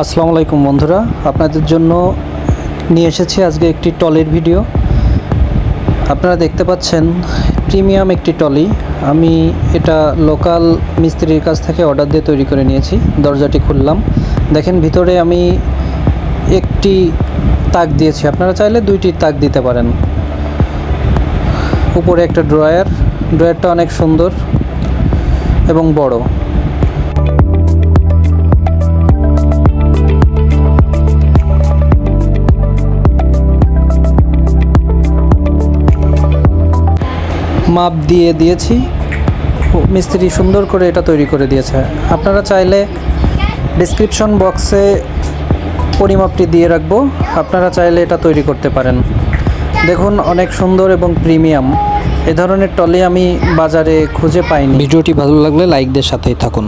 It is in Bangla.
আসসালামু আলাইকুম বন্ধুরা, আপনাদের জন্য নিয়ে এসেছি আজকে একটি টলির ভিডিও। আপনারা দেখতে পাচ্ছেন প্রিমিয়াম একটি টলি। আমি এটা লোকাল মিস্ত্রির কাছ থেকে অর্ডার দিয়ে তৈরি করে নিয়েছি। দরজাটি খুললাম, দেখেন ভিতরে আমি একটি তাক দিয়েছি, আপনারা চাইলে দুইটি তাক দিতে পারেন। উপরে একটা ড্রয়ারটা অনেক সুন্দর এবং বড়। মাপ দিয়েছি, মিস্ত্রি সুন্দর করে এটা তৈরি করে দিয়েছে। আপনারা চাইলে ডেসক্রিপশন বক্সে পরিমাপটি দিয়ে রাখবো, আপনারা চাইলে এটা তৈরি করতে পারেন। দেখুন অনেক সুন্দর এবং প্রিমিয়াম। এ ধরনের টলি আমি বাজারে খুঁজে পাইনি। ভিডিওটি ভালো লাগলে লাইক দিয়ে সাথেই থাকুন।